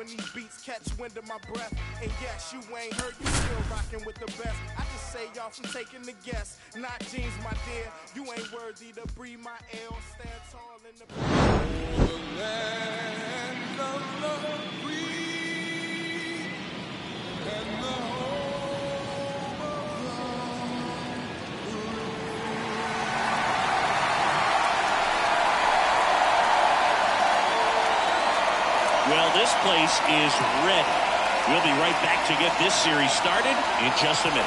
when these beats catch wind of my breath. And yes, you ain't heard, you still rocking with the best. I just say y'all from taking the guess. Not jeans, my dear. You ain't worthy to breathe my air. Stand tall in the land of love, free, and the home of love. Well, this place is ready. We'll be right back to get this series started in just a minute.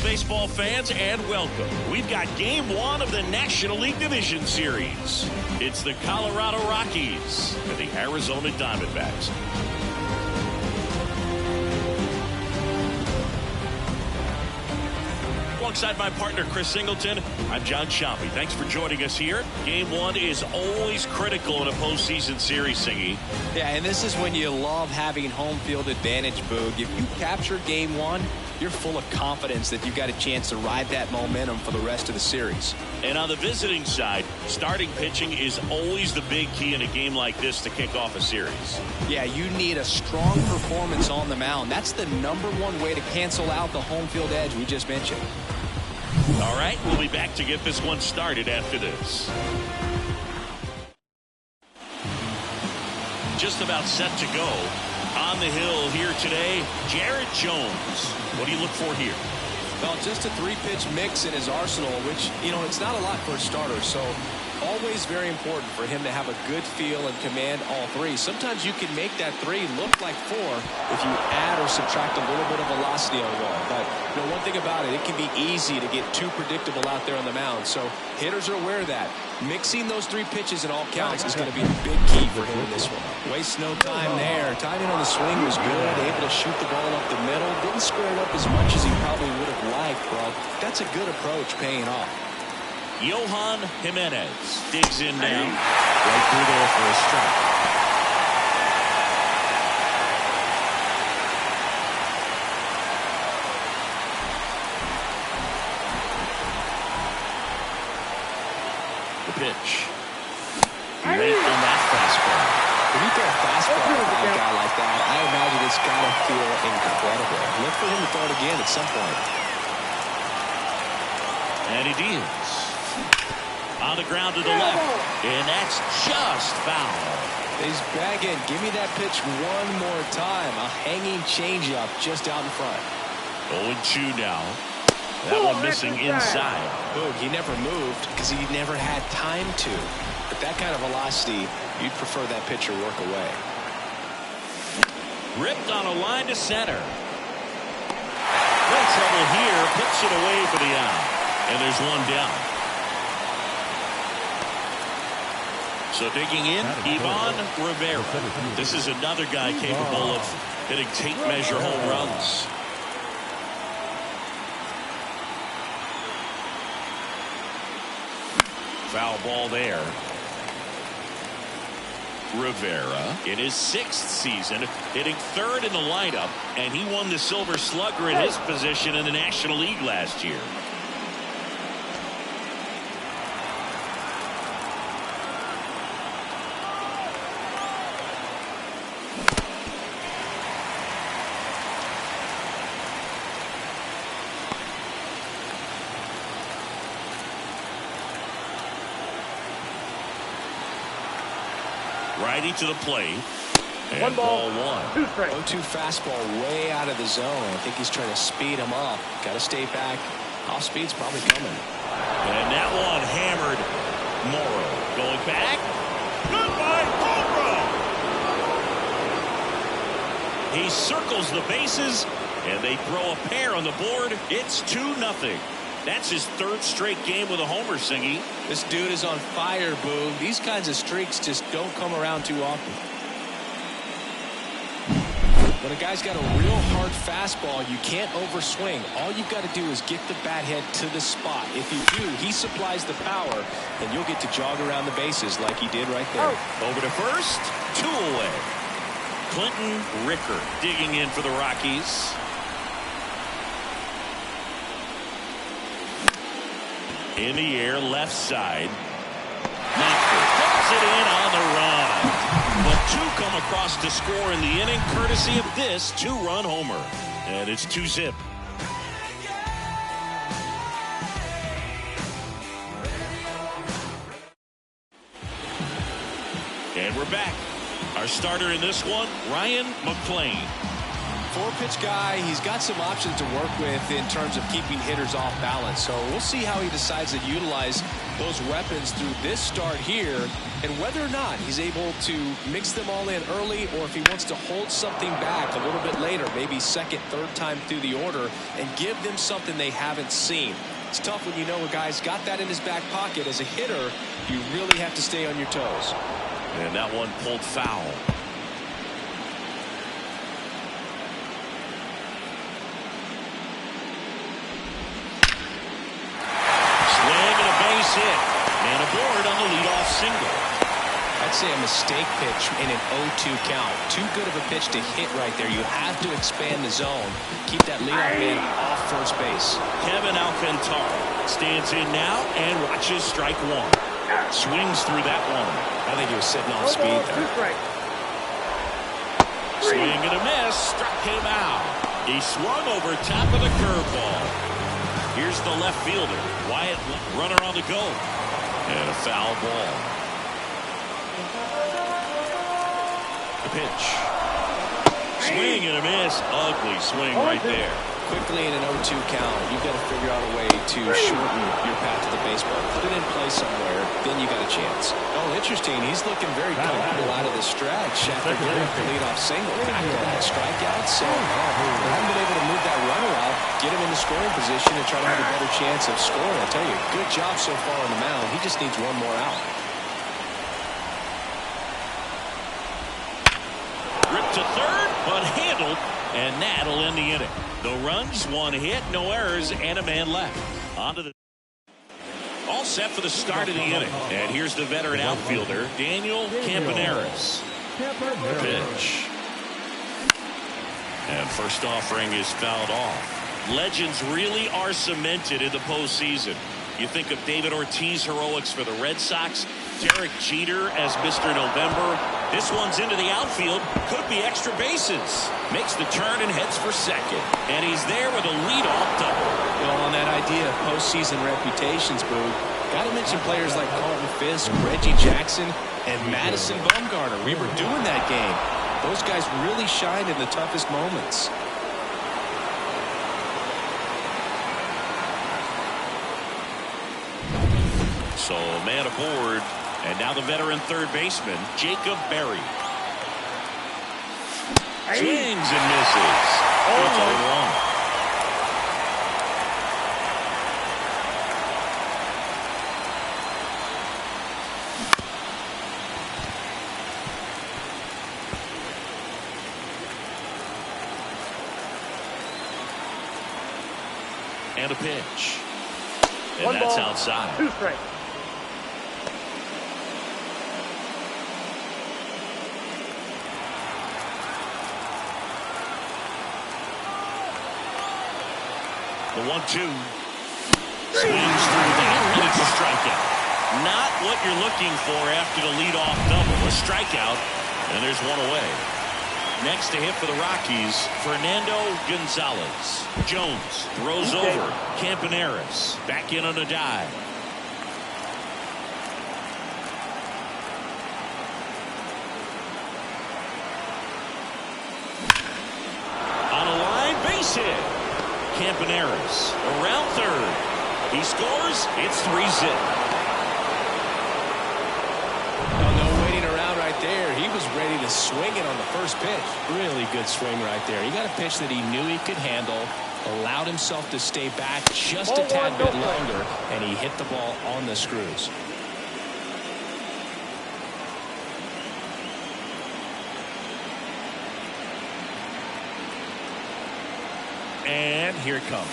Baseball fans, and welcome. We've got game one of the National League Division Series. It's the Colorado Rockies and the Arizona Diamondbacks. Alongside my partner, Chris Singleton, I'm John Sciambi. Thanks for joining us here. Game one is always critical in a postseason series, Singy. Yeah, and this is when you love having home field advantage, Boog. If you capture game one, you're full of confidence that you've got a chance to ride that momentum for the rest of the series. And on the visiting side, starting pitching is always the big key in a game like this to kick off a series. Yeah, you need a strong performance on the mound. That's the #1 way to cancel out the home field edge we just mentioned. All right, we'll be back to get this one started after this. Just about set to go. On the hill here today, Jared Jones. What do you look for here? Well, just a 3-pitch mix in his arsenal, which, you know, it's not a lot for a starter. So always very important for him to have a good feel and command all three. Sometimes you can make that 3 look like 4 if you add or subtract a little bit of velocity on the ball. But you know, one thing about it, it can be easy to get too predictable out there on the mound. So hitters are aware of that. Mixing those 3 pitches in all counts is going to be a big key for him in this one. Wastes no time there. Timing on the swing was good. Able to shoot the ball up the middle. Didn't square it up as much as he probably would have liked, but that's a good approach paying off. Yohan Jimenez digs in now. Right through there for a strike. The pitch. Late on that fastball. When you throw a fastball at a guy like that, I imagine it's got to feel incredible. Look for him to throw it again at some point. And he deals. On the ground to the left, and that's just foul. He's begging, give me that pitch one more time. A hanging changeup just out in front. 0-2 now. That one missing inside. Boog, he never moved because he never had time to. But that kind of velocity, you'd prefer that pitcher work away. Ripped on a line to center. No trouble here. Puts it away for the out. And there's one down. So digging in, Ivan Rivera. This is another guy capable of hitting tape measure home runs. Foul ball there. Rivera in his 6th season, hitting 3rd in the lineup, and he won the Silver Slugger in his position in the National League last year. Righty to the plate. And 1 ball, 2 strikes. 0-2 fastball way out of the zone. I think he's trying to speed him up. Got to stay back. Off speed's probably coming. And that one hammered. Morrow going back. Goodbye, home run. He circles the bases, and they throw a pair on the board. It's 2-0. That's his 3rd straight game with a homer, Singy. This dude is on fire, Boog. These kinds of streaks just don't come around too often. When a guy's got a real hard fastball, you can't overswing. All you've got to do is get the bat head to the spot. If you do, he supplies the power, and you'll get to jog around the bases like he did right there. Over to first, 2 away. Clinton Ricker digging in for the Rockies. In the air, left side. Puts it in on the run. But two come across to score in the inning, courtesy of this two-run homer. And it's 2-zip. And we're back. Our starter in this one, Ryan McClain. Four-pitch guy. He's got some options to work with in terms of keeping hitters off balance. So we'll see how he decides to utilize those weapons through this start here, and whether or not he's able to mix them all in early, or if he wants to hold something back a little bit later, maybe second, third time through the order, and give them something they haven't seen. It's tough when you know a guy's got that in his back pocket. As a hitter, you really have to stay on your toes. And that one pulled foul. Hit and aboard on the leadoff single. I'd say a mistake pitch in an 0-2 count. Too good of a pitch to hit right there. You have to expand the zone. Keep that leadoff man off first base. Kevin Alcantara stands in now and watches strike one. Swings through that one. I think he was sitting off speed there. Swing and a miss. Struck him out. He swung over top of the curveball. Here's the left fielder. Wyatt, runner on the go. And a foul ball. The pitch. Swing and a miss. Ugly swing right there. Quickly in an 0-2 count, you've got to figure out a way to shorten your path to the baseball. Put it in play somewhere, then you got a chance. Oh, interesting. He's looking very comfortable out of the stretch after getting the leadoff single. Back to that strikeout. So they haven't been able to move that runner out, get him in the scoring position, and try to have a better chance of scoring. I tell you, good job so far on the mound. He just needs one more out. Ripped to third, but handled, and that'll end the inning. No runs, one hit, no errors, and a man left. On to the... All set for the start of the inning. And here's the veteran outfielder, Daniel Campaneris. Pitch. And first offering is fouled off. Legends really are cemented in the postseason. You think of David Ortiz heroics for the Red Sox, Derek Jeter as Mr. November. This one's into the outfield. Could be extra bases. Makes the turn and heads for second. And he's there with a leadoff double. Well, on that idea of postseason reputations, Boo, got to mention players like Carlton Fisk, Reggie Jackson, and Madison Bumgarner. We were doing that game. Those guys really shined in the toughest moments. So, man aboard. And now the veteran third baseman, Jacob Berry. Swings and misses. It's 0-1. And a pitch. And that's outside. 2 strikes. The 1-2. Swings through that, and it's a strikeout. Not what you're looking for after the leadoff double. A strikeout, and there's one away. Next to hit for the Rockies, Fernando Gonzalez. Jones throws over. Campaneris back in on a dive. On a line, base hit. Campaneris around third. He scores. It's 3-zip. Oh, no waiting around right there. He was ready to swing it on the first pitch. Really good swing right there. He got a pitch that he knew he could handle, allowed himself to stay back just a tad bit longer, and he hit the ball on the screws. And here it comes.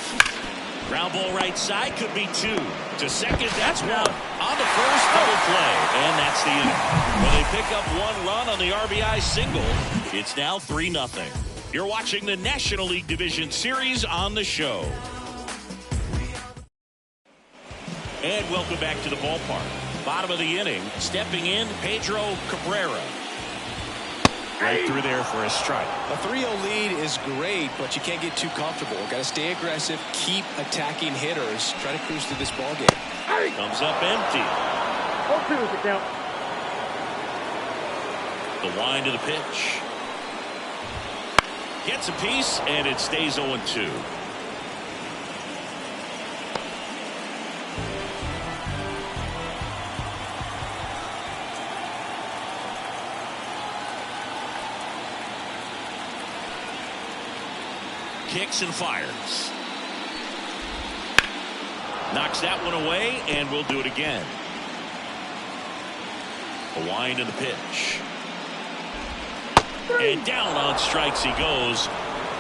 Ground ball right side, could be 2. To second, that's 1. On the first, double play, and that's the inning. Well, they pick up 1 run on the RBI single. It's now 3-0. You're watching the National League Division Series on the show. And welcome back to the ballpark. Bottom of the inning, stepping in, Pedro Cabrera. Right through there for a strike. A 3-0 lead is great, but you can't get too comfortable. Got to stay aggressive, keep attacking hitters, try to cruise through this ball game. Comes up empty. 0-2 is the count. The wind of the pitch. Gets a piece, and it stays 0-2. Kicks and fires. Knocks that one away, and we'll do it again. A wind of the pitch. And down on strikes he goes.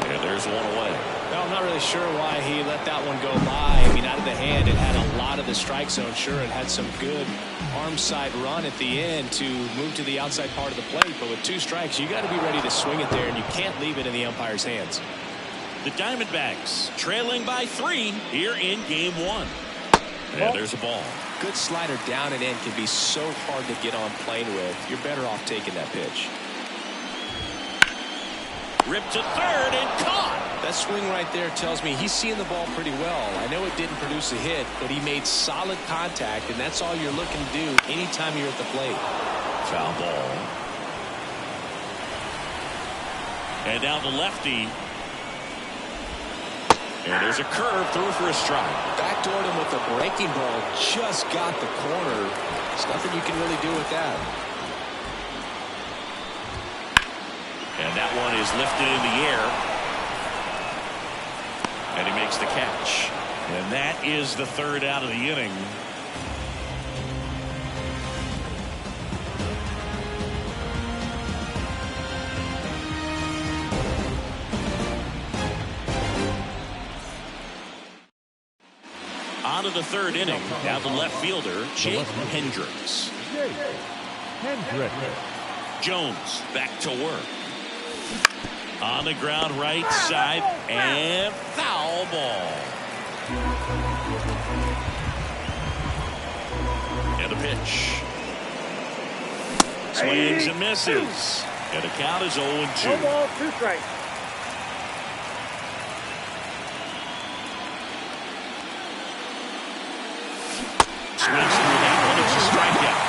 And there's one away. Well, I'm not really sure why he let that one go by. I mean, out of the hand, it had a lot of the strike zone. Sure, it had some good arm side run at the end to move to the outside part of the plate. But with 2 strikes, you got to be ready to swing it there, and you can't leave it in the umpire's hands. The Diamondbacks trailing by 3 here in game 1. And there's a ball. Good slider down and in can be so hard to get on plane with. You're better off taking that pitch. Ripped to third and caught. That swing right there tells me he's seeing the ball pretty well. I know it didn't produce a hit, but he made solid contact, and that's all you're looking to do anytime you're at the plate. Foul ball. And now the lefty. And there's a curve through for a strike. Backdoored him with a breaking ball. Just got the corner. There's nothing you can really do with that. And that one is lifted in the air. And he makes the catch. And that is the 3rd out of the inning. On to the 3rd inning. Now the left fielder, Jake Hendricks. Jones back to work. On the ground right side, and foul ball. And the pitch. Swings and misses. And the count is 0-2. 1 ball, 2 strikes. Swings through that one. It's a strikeout.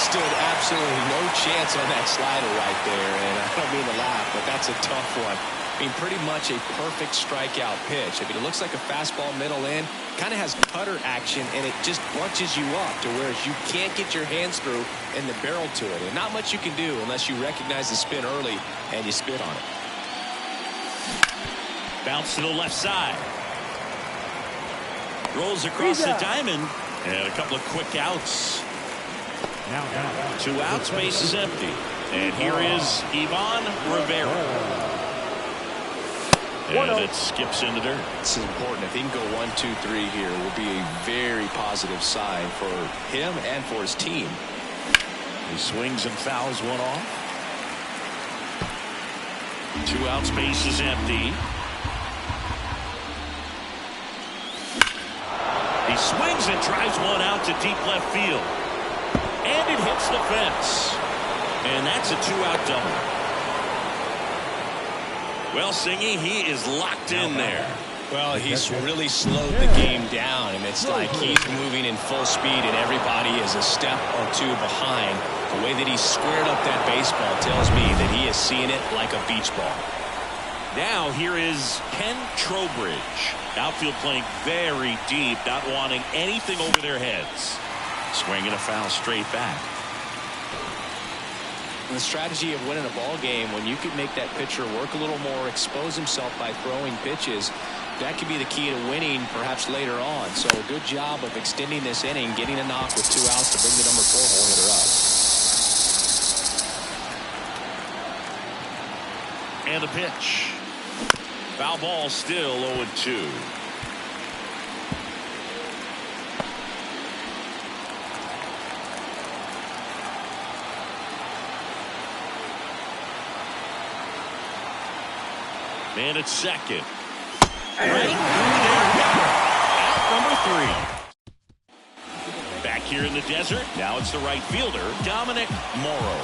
Stood absolutely no chance on that slider right there, and I don't mean to laugh, but that's a tough one. I mean, pretty much a perfect strikeout pitch. I mean, it looks like a fastball middle in, kind of has cutter action, and it just bunches you up to where you can't get your hands through and the barrel to it. And not much you can do unless you recognize the spin early and you spit on it. Bounce to the left side. Rolls across the diamond, and a couple of quick outs. Now. 2 outs, base is empty. And here is Ivan Rivera. And it skips in the dirt. This is important. If he can go 1, 2, 3 here, it will be a very positive sign for him and for his team. He swings and fouls one off. 2 outs, base is empty. He swings and drives one out to deep left field. And it hits the fence. And that's a 2-out double. Well, Singy, he is locked in there. Well, he's really slowed the game down, and it's like he's moving in full speed, and everybody is a step or 2 behind. The way that he squared up that baseball tells me that he is seeing it like a beach ball. Now here is Ken Trowbridge. Outfield playing very deep, not wanting anything over their heads. Swinging a foul straight back. The strategy of winning a ball game, when you can make that pitcher work a little more, expose himself by throwing pitches, that could be the key to winning perhaps later on. So a good job of extending this inning, getting a knock with 2 outs to bring the number 4 hole hitter up. And the pitch. Foul ball, still 0-2. And it's second. Right there. Out number 3. Back here in the desert. Now it's the right fielder, Dominic Morrow.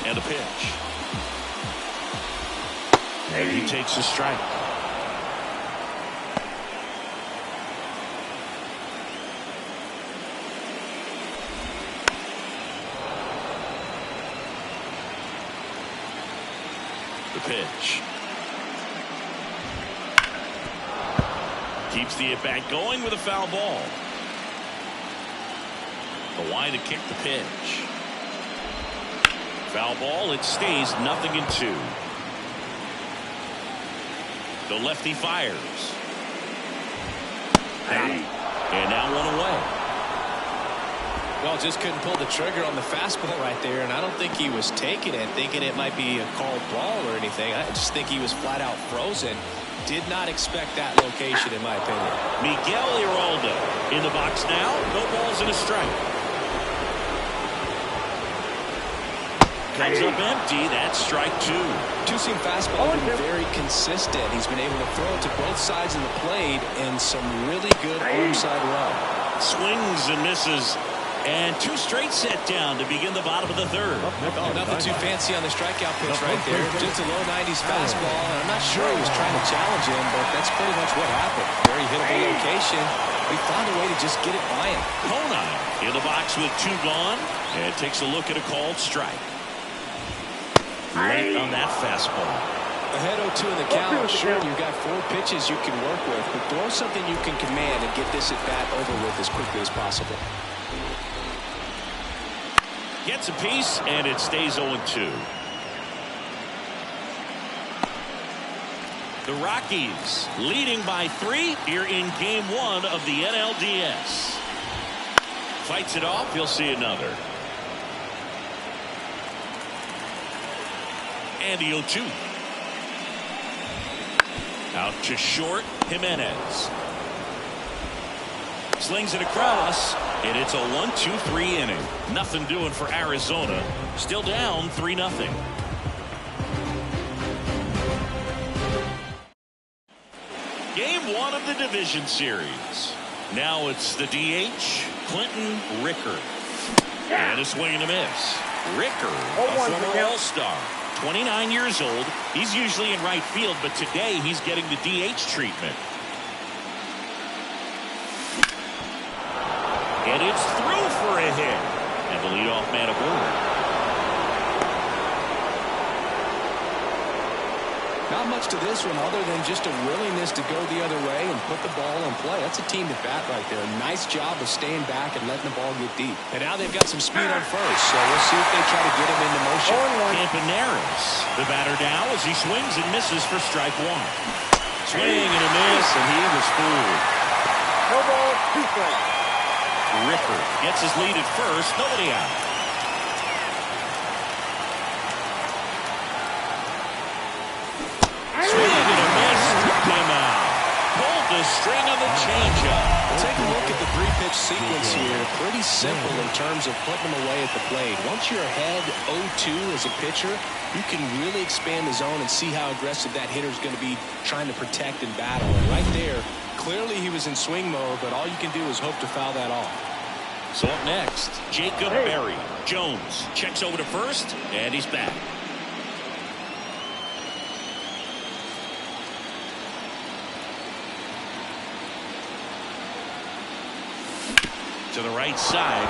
And a pitch. And he takes a strike. The pitch. Keeps the at-bat going with a foul ball. The line to kick the pitch. Foul ball. It stays 0-2. The lefty fires. And now 1 away. Well, just couldn't pull the trigger on the fastball right there, and I don't think he was taking it, thinking it might be a called ball or anything. I just think he was flat out frozen. Did not expect that location, in my opinion. Miguel Iraldo in the box now. No balls and a strike. Comes up empty. That's strike 2. Two-seam fastball has been very consistent. He's been able to throw it to both sides of the plate and some really good arm side run. Swings and misses. And 2 straight set down to begin the bottom of the 3rd. Oh, nothing too fancy on the strikeout pitch right there. Just a low 90s fastball. And I'm not sure he was trying to challenge him, but that's pretty much what happened. Very hittable location. We found a way to just get it by him. Kona in the box with 2 gone. And takes a look at a called strike. Late on that fastball. Ahead 0-2 in the count. Sure, you've got 4 pitches you can work with, but throw something you can command and get this at bat over with as quickly as possible. Gets a piece, and it stays 0-2. The Rockies leading by 3 here in Game 1 of the NLDS. Fights it off. He'll see another. And the 0-2. Out to short, Jimenez. Slings it across, and it's a 1-2-3 inning. Nothing doing for Arizona. Still down 3-0. Game 1 of the division series. Now it's the DH, Clinton Ricker. And a swing and a miss. Ricker, a former All-Star. 29 years old. He's usually in right field, but today he's getting the DH treatment. And it's through for a hit. And the leadoff man aboard. Not much to this one other than just a willingness to go the other way and put the ball in play. That's a team to bat right there. Nice job of staying back and letting the ball get deep. And now they've got some speed on first, so we'll see if they try to get him into motion. Campaneris, the batter now as he swings and misses for strike 1. Swing and a miss, and he was fooled. No ball, 2 strikes. Ricker gets his lead at first, nobody out. Swing and a miss, took him out. Pulled the string of the changeup. Take a look at the 3-pitch sequence here. Pretty simple in terms of putting them away at the plate. Once you're ahead 0-2 as a pitcher, you can really expand the zone and see how aggressive that hitter is going to be trying to protect and battle. And right there, clearly he was in swing mode, but all you can do is hope to foul that off. So up next, Jacob Berry. Jones checks over to first, and he's back. To the right side,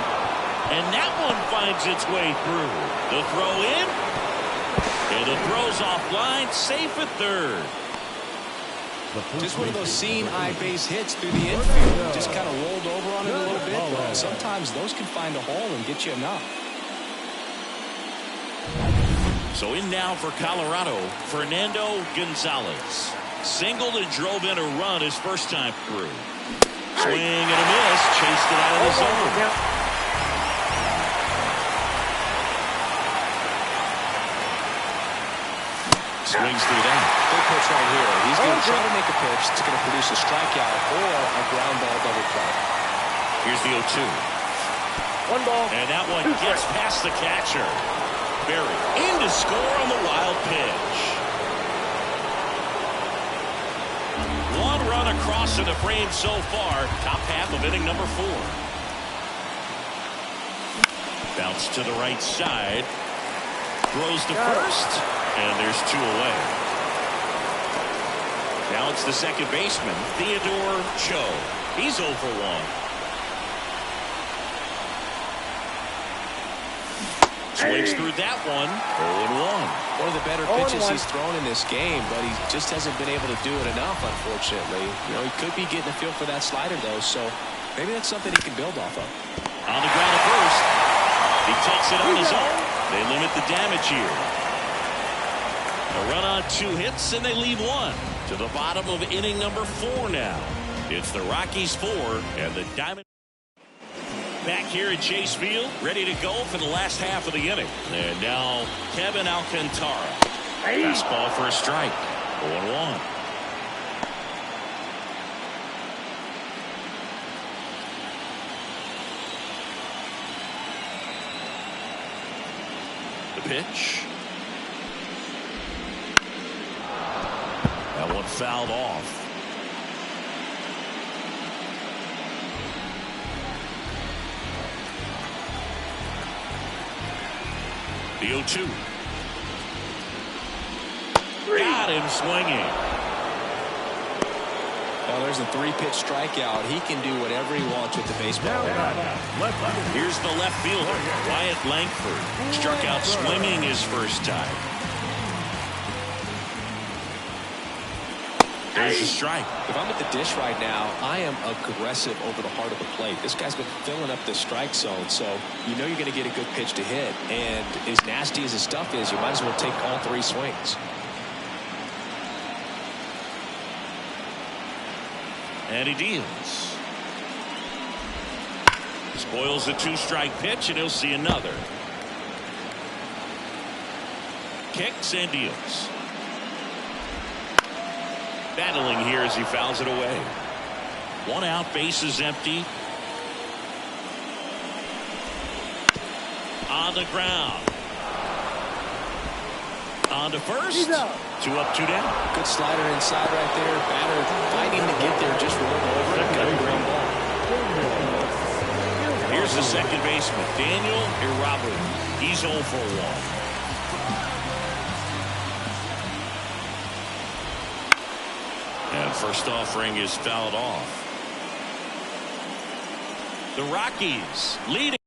and that one finds its way through. The throw in, and the throw's offline, safe at third. Just one of those seeing eye base hits through the infield. Just kind of rolled over on it a little bit, but sometimes those can find a hole and get you enough. So in now for Colorado, Fernando Gonzalez. Singled and drove in a run his first time through. Swing and a miss, chased it out of the zone. Swings through that. Big pitch right here. He's going to try to make a pitch that's going to produce a strikeout or a ground ball double play. Here's the 0-2. 1 ball. And that one gets past the catcher. Berry in to score on the wild pitch. One run across in the frame so far. Top half of inning number 4. Bounce to the right side. Throws to first. And there's 2 away. Now it's the second baseman, Theodore Cho. He's 0 for 1. Swings through that one. 0-1. One of the better pitches he's thrown in this game, but he just hasn't been able to do it enough, unfortunately. You know, he could be getting a feel for that slider, though, so maybe that's something he can build off of. On the ground at first. He takes it on his own. They limit the damage here. A run on 2 hits, and they leave 1. To the bottom of inning number 4 now. It's the Rockies 4 and the Diamondbacks. Back here at Chase Field, ready to go for the last half of the inning. And now Kevin Alcantara. Fastball for a strike. 0-1. The pitch. That one fouled off. The 0-2. Got him swinging. Well, there's a 3-pitch strikeout. He can do whatever he wants with the baseball. Here's the left fielder, Wyatt Langford. Struck out swinging his first time. There's a strike. If I'm at the dish right now, I am aggressive over the heart of the plate. This guy's been filling up the strike zone, so you know you're going to get a good pitch to hit. And as nasty as his stuff is, you might as well take all 3 swings. And he deals. Spoils the 2-strike pitch, and he'll see another. Kicks and deals. Battling here as he fouls it away. 1 out, bases empty. On the ground. On to first. 2 up, 2 down. Good slider inside right there. Batter fighting to get there, just rolled over and got a ground ball. Here's the second baseman, Daniel Irabu. He's 0 for 1. And first offering is fouled off. The Rockies leading.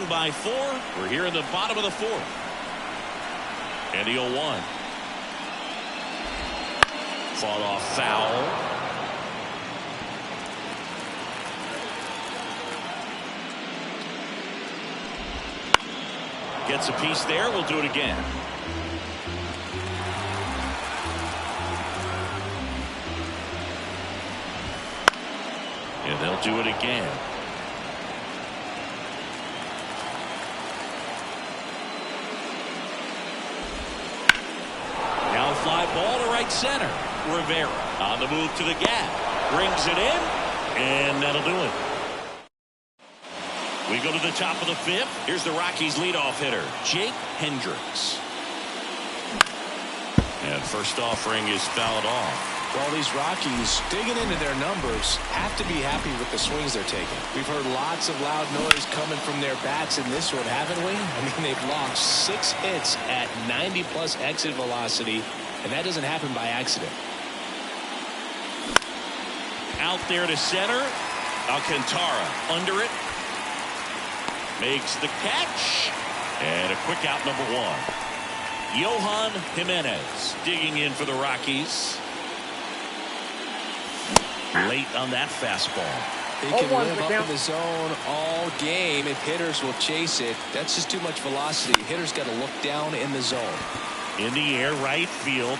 By 4. We're here in the bottom of the 4th. And the 0-1. Fought off foul. Gets a piece there. We'll do it again. And they'll do it again. Fly ball to right center. Rivera on the move to the gap. Brings it in, and that'll do it. We go to the top of the 5th. Here's the Rockies leadoff hitter, Jake Hendricks. And first offering is fouled off. Well, these Rockies, digging into their numbers, have to be happy with the swings they're taking. We've heard lots of loud noise coming from their bats in this one, haven't we? I mean, they've lost 6 hits at 90-plus exit velocity. And that doesn't happen by accident. Out there to center. Alcantara under it. makes the catch. And a quick out, number one. Johan Jimenez digging in for the Rockies. Late on that fastball. He can live up in the zone all game if hitters will chase it. That's just too much velocity. Hitters got to look down in the zone. In the air, right field.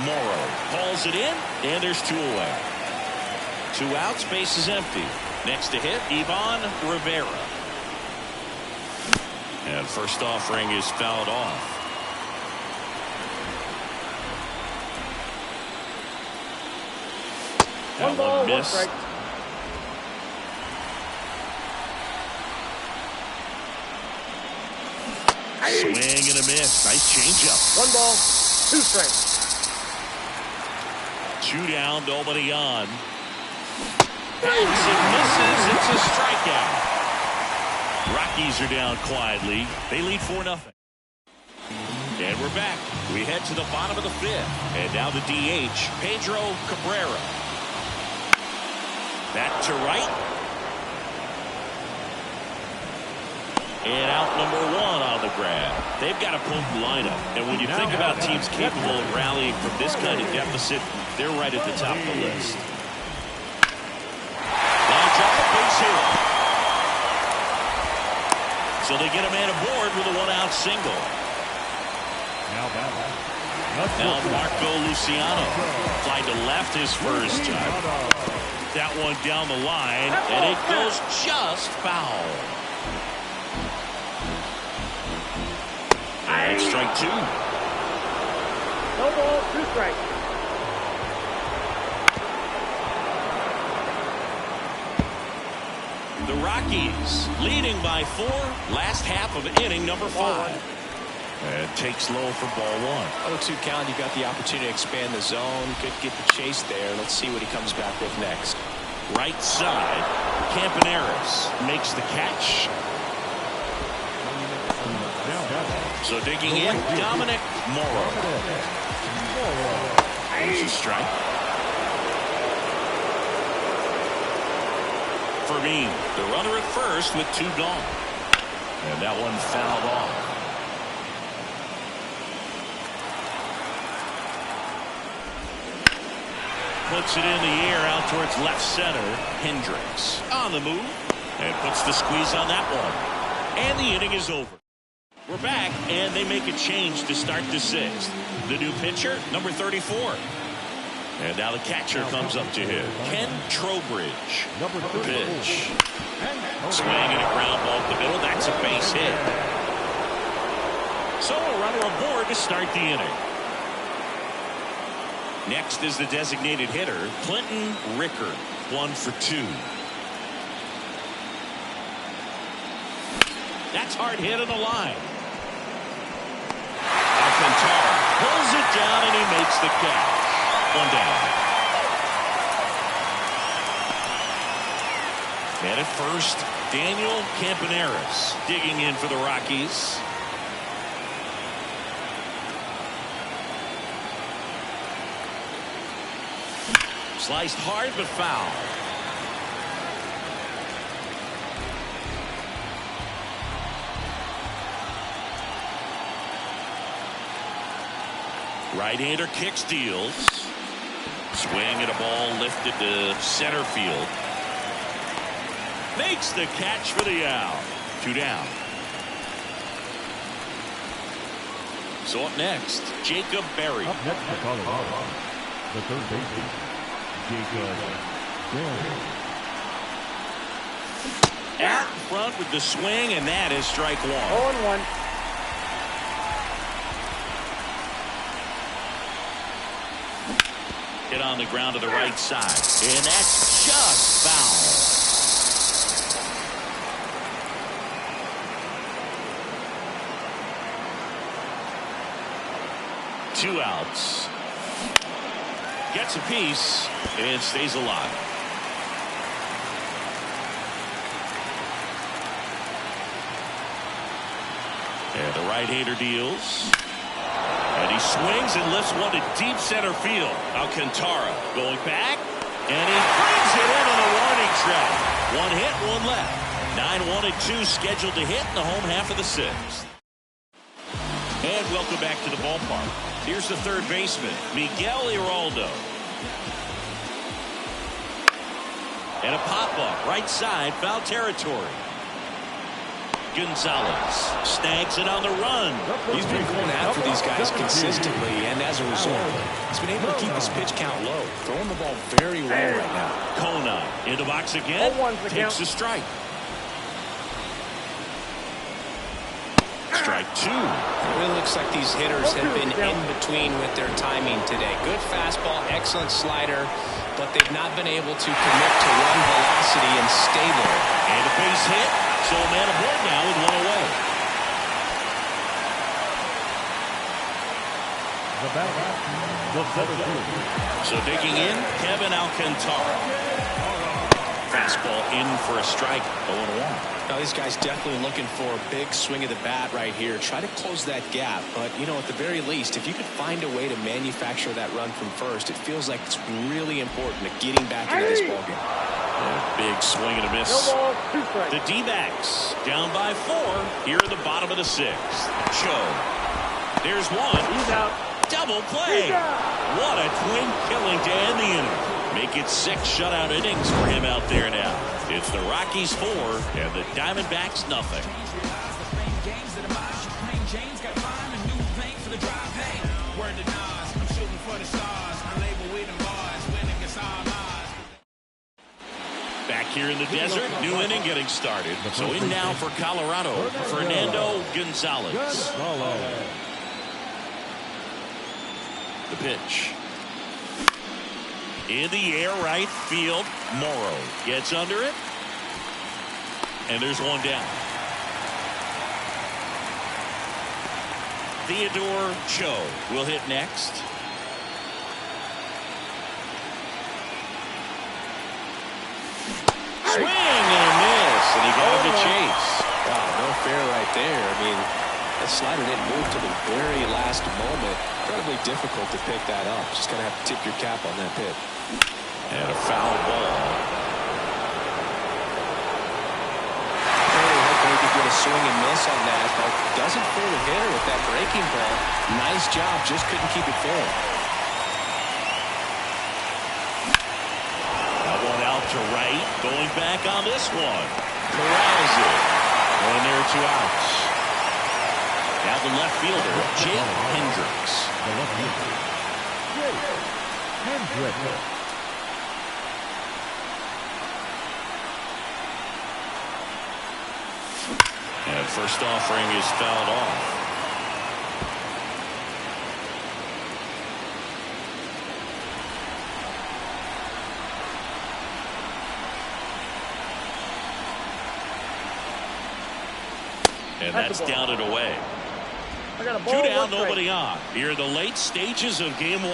Morrow calls it in, and there's two away. 2 outs, base is empty. Next to hit, Ivan Rivera. And first offering is fouled off. That one missed. Swing and a miss. Nice changeup. 1 ball, 2 strikes. 2 down, nobody on. Hangs and misses. It's a strikeout. Rockies are down quietly. They lead 4-0. And we're back. We head to the bottom of the 5th. And now the DH, Pedro Cabrera. That to right. And out number 1 on the grab. They've got a potent lineup. And when you think about teams capable of rallying from this kind of deficit, they're right at the top of the list. Line drive, base hit. So they get a man aboard with a 1-out single. Now Marco Luciano. Fly to left his first time. That one down the line, and it goes just foul. And strike 2. No ball, 2 strikes. The Rockies leading by 4. Last half of inning number 5. And takes low for ball 1. 0-2 count. You got the opportunity to expand the zone. Could get the chase there. Let's see what he comes back with next. Right side. Campaneris makes the catch. So digging in, Dominic Morrow. There's a strike. Fermin, the runner at first with 2 gone. And that one fouled off. Puts it in the air out towards left center. Hendricks on the move and puts the squeeze on that one. And the inning is over. We're back, and they make a change to start the 6th. The new pitcher, number 34. And now the catcher comes up to him. Ken Trowbridge. The pitch. Swing and a ground ball up the middle. That's a base hit. So a runner aboard to start the inning. Next is the designated hitter, Clinton Rickard. 1 for 2. That's hard hit on the line. Alcantara pulls it down and he makes the catch. 1 down. And at first, Daniel Campaneris digging in for the Rockies. Sliced hard but foul. Right-hander kicks, deals. Swing and a ball lifted to center field. Makes the catch for the out. 2 down. So up next, Jacob Berry. Up next for Colorado, the third baseman, Jacob Berry. Out in front with the swing, and that is strike 1. 0-1. Hit on the ground to the right side, and that's just foul. Two outs. Gets a piece and stays alive. And the right-hander deals. And he swings and lifts one to deep center field. Alcantara going back. And he brings it in on a warning track. 1 hit, 1 left. 9-1-2 scheduled to hit in the home half of the sixth. And welcome back to the ballpark. Here's the third baseman, Miguel Iraldo. And a pop-up, right side, foul territory. Gonzalez snags it on the run. He's been going after these guys consistently, and as a result, he's been able to keep his pitch count low, throwing the ball very well right now. Kona in the box again, takes a strike. Strike two. It really looks like these hitters have been in between with their timing today. Good fastball, excellent slider, but they've not been able to commit to run velocity and stay there. And a base hit. So a man aboard now with one away. So digging in, Kevin Alcantara. Fastball in for a strike, 0-1. Now these guys definitely looking for a big swing of the bat right here. Try to close that gap, but you know, at the very least, if you could find a way to manufacture that run from first, it feels like it's really important to getting back into this ballgame. A big swing and a miss. The D-backs down by 4 here in the bottom of the sixth. Cho. There's one. He's out. Double play. What a twin killing to end the inning. Make it 6 shutout innings for him out there now. It's the Rockies 4 and the Diamondbacks nothing. Back here in the desert, new inning getting started. So in now for Colorado, Fernando Gonzalez. The pitch. In the air, right field. Morrow gets under it. And there's one down. Theodore Cho will hit next. Swing and a miss, and he got him to chase. Wow, no fair right there. I mean, that slider didn't move to the very last moment. Incredibly difficult to pick that up. Just gonna have to tip your cap on that pitch. And a foul ball. Really hoping he could get a swing and miss on that, but doesn't fool the hitter with that breaking ball. Nice job, just couldn't keep it fair. That one out to right. Going back on this one. Corrals it. And there are 2 outs. Now the left fielder, Jake Hendricks. And first offering is fouled off. And that's down and away. 2 down, nobody on. Here are the late stages of game 1.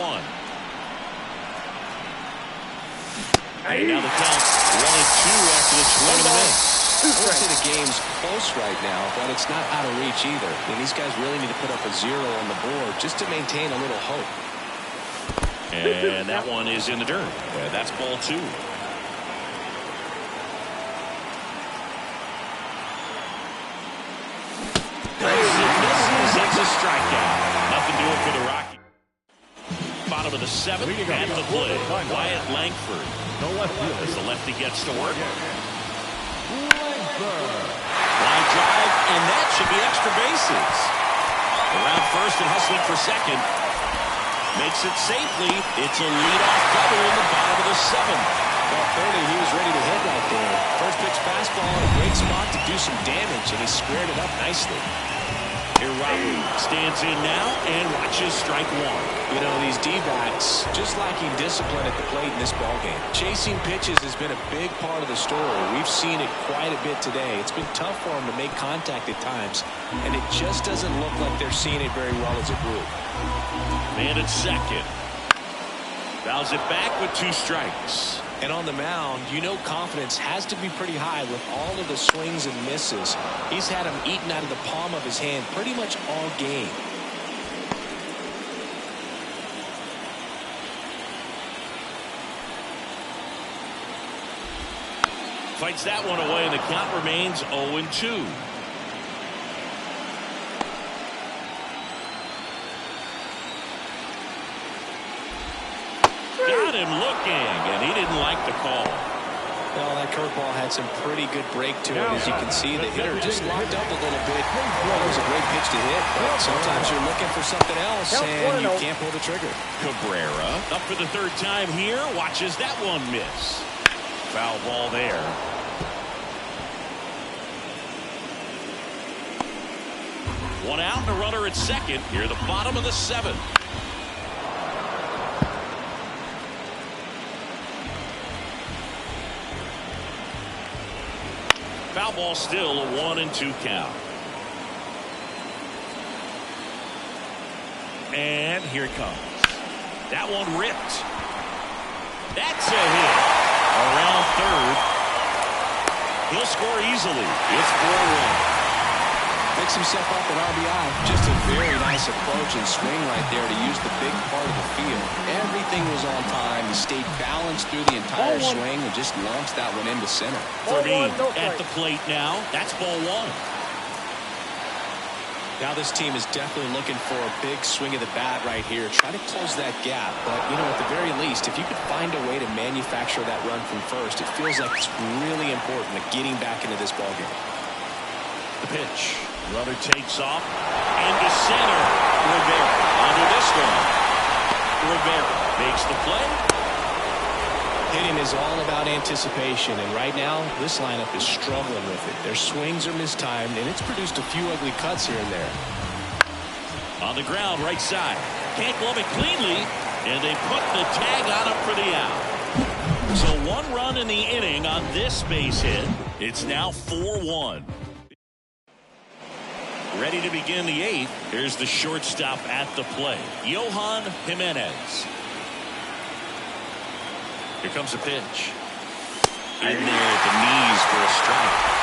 And now the count 1-2 after the swing and the miss. I would say the game's close right now, but it's not out of reach either. I mean, these guys really need to put up a 0 on the board just to maintain a little hope. And that one is in the dirt. That's ball 2. It's a strikeout. Nothing doing for the Rockies. Bottom of the 7th at the play. Wyatt Langford. As the lefty gets to work. Line drive, and that should be extra bases. Around first and hustling for second. Makes it safely. It's a leadoff double in the bottom of the 7th. Well, clearly he was ready to hit right there. First pitch fastball in a great spot to do some damage, and he squared it up nicely. Irabu stands in now and watches strike 1. You know, these D-backs just lacking discipline at the plate in this ballgame. Chasing pitches has been a big part of the story. We've seen it quite a bit today. It's been tough for them to make contact at times, and it just doesn't look like they're seeing it very well as a group. Man at second. Fouls it back with 2 strikes. And on the mound, you know confidence has to be pretty high with all of the swings and misses. He's had them eaten out of the palm of his hand pretty much all game. fights that one away, and the count remains 0-2. Got him looking, and he didn't like the call. Well, that curveball had some pretty good break to it. As you can see, the hitter just locked up a little bit. Well, it was a great pitch to hit, but sometimes you're looking for something else, and you can't pull the trigger. Cabrera up for the third time here. Watches that one miss. Foul ball there. One out and a runner at second. Here, the bottom of the seventh. Foul ball, still a 1-2 count. And here it comes. That one ripped. That's a hit. Around third. He'll score easily. It's 4-1. Picks himself up at RBI. Just a very nice approach and swing right there to use the big part of the field. Everything was on time. He stayed balanced through the entire swing and just launched that one into center. For me, at the plate now, that's ball one. Now this team is definitely looking for a big swing of the bat right here. Try to close that gap. But, you know, at the very least, if you could find a way to manufacture that run from first, it feels like it's really important to getting back into this ballgame. The pitch. Runner takes off into center. Rivera onto this one. Rivera makes the play. Hitting is all about anticipation, and right now this lineup is struggling with it. Their swings are mistimed, and it's produced a few ugly cuts here and there. On the ground, right side. Can't glove it cleanly, and they put the tag on him for the out. So one run in the inning on this base hit. It's now 4-1. Ready to begin the eighth. Here's the shortstop at the plate, Johan Jimenez. Here comes the pitch. In there at the knees for a strike.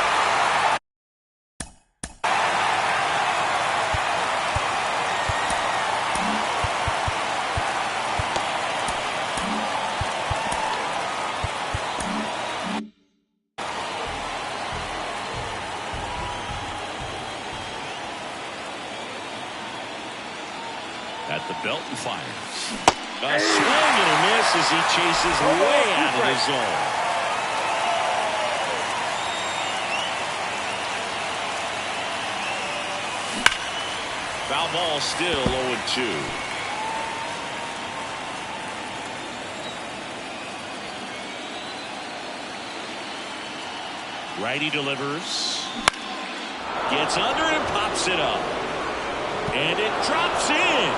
At the belt and fires. A swing and a miss as he chases way out of the zone. Foul ball, still 0-2. Righty delivers. Gets under and pops it up. And it drops in.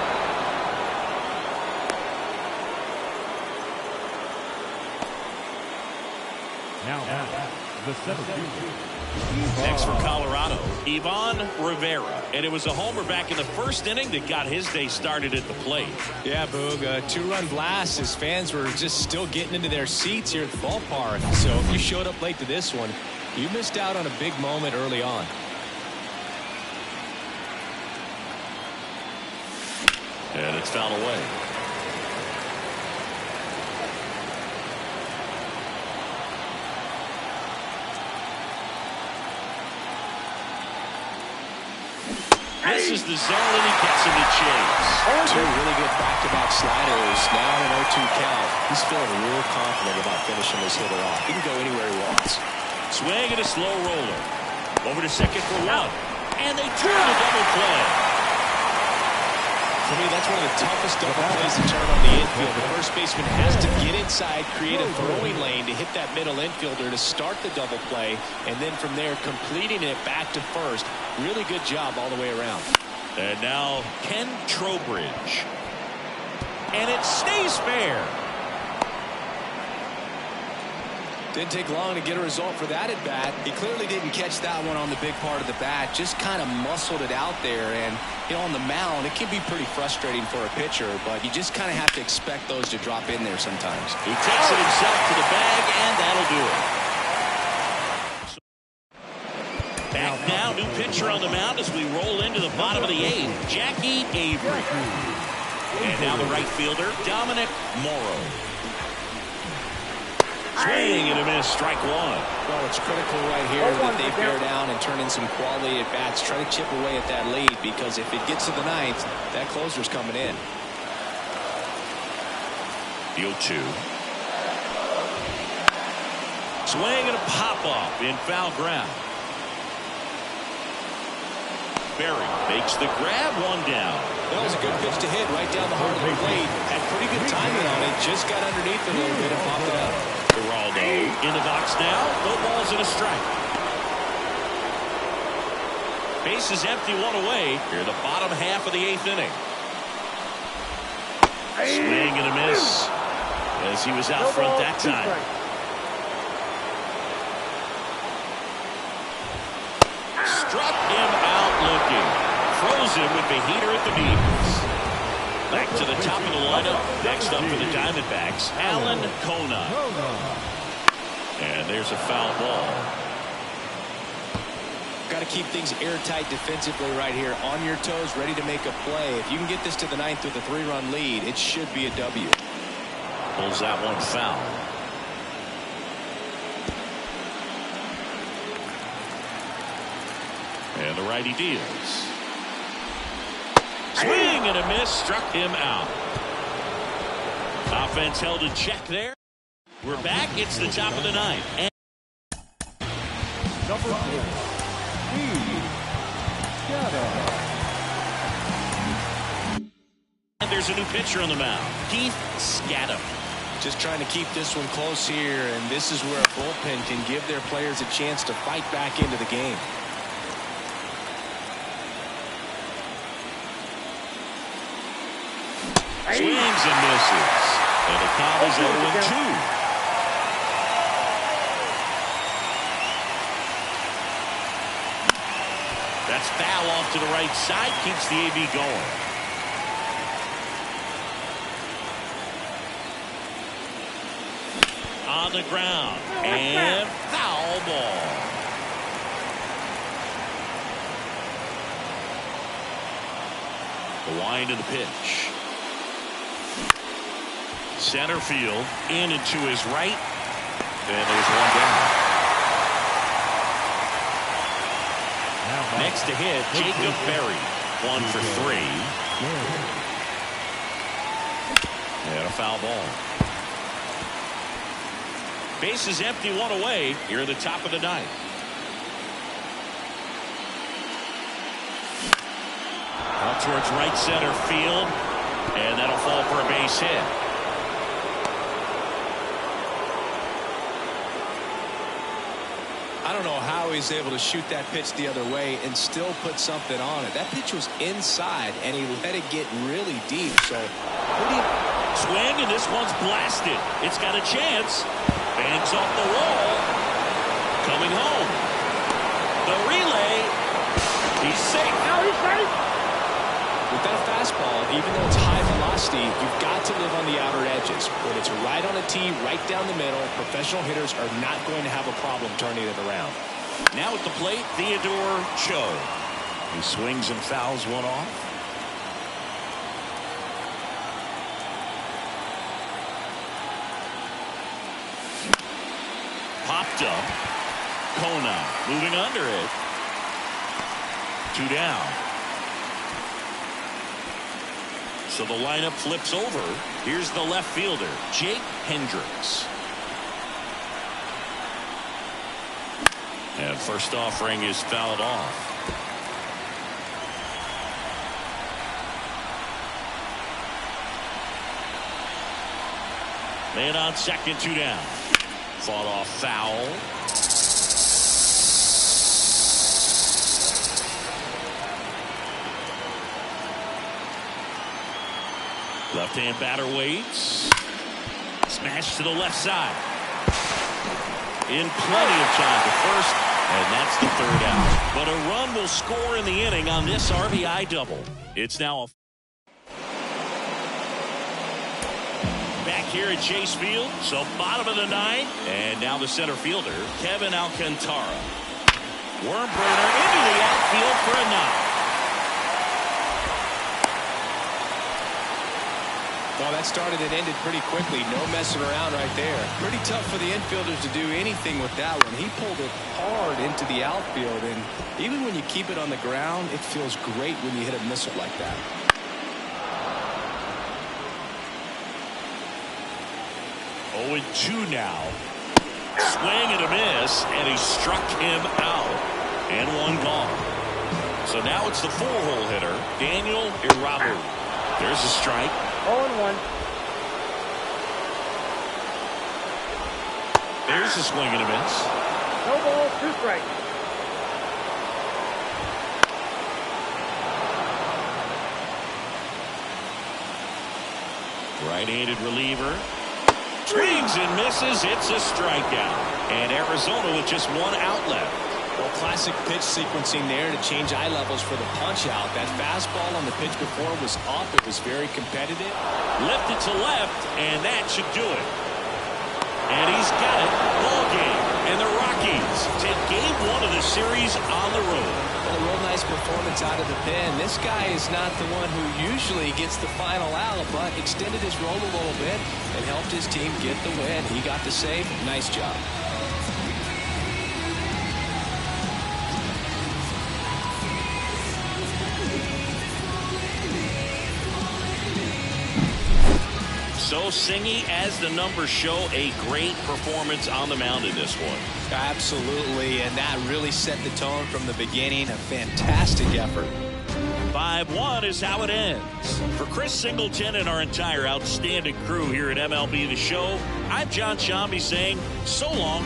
Now, the seventh. Next for Colorado, Ivan Rivera. And it was a homer back in the first inning that got his day started at the plate. Yeah, Boog, a two-run blast. His fans were just still getting into their seats here at the ballpark. So if you showed up late to this one, you missed out on a big moment early on. And it's fouled away. This is the zone, and he gets in the chase. Two really good back-to-back sliders. Now an 0-2 count. He's feeling real confident about finishing this hitter off. He can go anywhere he wants. Swing and a slow roller. Over to second for one. And they turn the double play. For me, that's one of the toughest double plays to turn on the infield. The first baseman has to get inside, create a throwing lane to hit that middle infielder to start the double play, and then from there completing it back to first. Really good job all the way around. And now Ken Trowbridge. And it stays fair. Didn't take long to get a result for that at bat. He clearly didn't catch that one on the big part of the bat. Just kind of muscled it out there. And, you know, on the mound, it can be pretty frustrating for a pitcher, but you just kind of have to expect those to drop in there sometimes. He takes it himself to the bag, and that'll do it. Back now, new pitcher on the mound as we roll into the bottom of the eighth, Jackie Avery. And now the right fielder, Dominic Morrow. Swing and a miss, strike one. Well, it's critical right here that they bear down and turn in some quality at bats. Try to chip away at that lead, because if it gets to the ninth, that closer's coming in. The 0-2. Swing and a pop-up in foul ground. Berry makes the grab, one down. That was a good pitch to hit right down the heart of the plate. Had pretty good timing on it. Just got underneath it a little bit and popped it up. Geraldo in the box now. No balls and a strike. Base is empty, one away. Here, the bottom half of the 8th inning. Swing and a miss as he was out front that time. Struck him out looking. Throws him with the heater at the knees. Back to the top of the lineup. Next up for the Diamondbacks, Alan Kona. And there's a foul ball. Got to keep things airtight defensively right here. On your toes, ready to make a play. If you can get this to the ninth with a 3-run lead, it should be a W. Pulls that one foul. And the righty deals. Swing and a miss, struck him out. Offense held in check there. We're back. It's the top of the 9th. And Number 4. And there's a new pitcher on the mound, Keith Scadam. Just trying to keep this one close here, and this is where a bullpen can give their players a chance to fight back into the game. Swings and misses. And the count is 0-2. That's foul off to the right side. Keeps the AB going. On the ground. And foul ball. The wind of the pitch. Center field, in and to his right. And there's one down. Next to hit, Jacob Berry. 1 for 3. And a foul ball. Base is empty, one away. Here at the top of the 9th. Out towards right center field. And that'll fall for a base hit. I don't know how he's able to shoot that pitch the other way and still put something on it. That pitch was inside, and he let it get really deep. So, swing, and this one's blasted. It's got a chance. Bangs off the wall. Coming home. The relay. He's safe. Now he's safe. With that fastball, even though it's high velocity, you've got to live on the outer edges. When it's right on a tee, right down the middle, professional hitters are not going to have a problem turning it around. Now at the plate, Theodore Cho. He swings and fouls one off. Popped up. Kona moving under it. 2 down. So the lineup flips over. Here's the left fielder, Jake Hendricks. And first offering is fouled off. Man on second, 2 down. Fought off foul. Left-hand batter waits. Smash to the left side. In plenty of time to first, and that's the 3rd out. But a run will score in the inning on this RBI double. It's now back here at Chase Field, so bottom of the 9th, and now the center fielder, Kevin Alcantara. Worm burner into the outfield for a knock. Well, that started and ended pretty quickly. No messing around right there. Pretty tough for the infielders to do anything with that one. He pulled it hard into the outfield, and even when you keep it on the ground, it feels great when you hit a missile like that. Oh, 2 now. Swing and a miss, and he struck him out. And 1 gone. So now it's the 4-hole hitter, Daniel Irabu. There's a strike. 0-1. There's a swing and a miss. No balls, 2 strikes. Right-handed reliever. Swings and misses. It's a strikeout. And Arizona with just 1 out left. Well, classic pitch sequencing there to change eye levels for the punch out. That fastball on the pitch before was up. It was very competitive. Lifted to left, and that should do it. And he's got it. Ball game. And the Rockies take game 1 of the series on the road. Well, a real nice performance out of the pen. This guy is not the one who usually gets the final out, but extended his role a little bit and helped his team get the win. He got the save. Nice job. So Singy, as the numbers show, a great performance on the mound in this one. Absolutely, and that really set the tone from the beginning. A fantastic effort. 5-1 is how it ends. For Chris Singleton and our entire outstanding crew here at MLB The Show, I'm John Shambi saying so long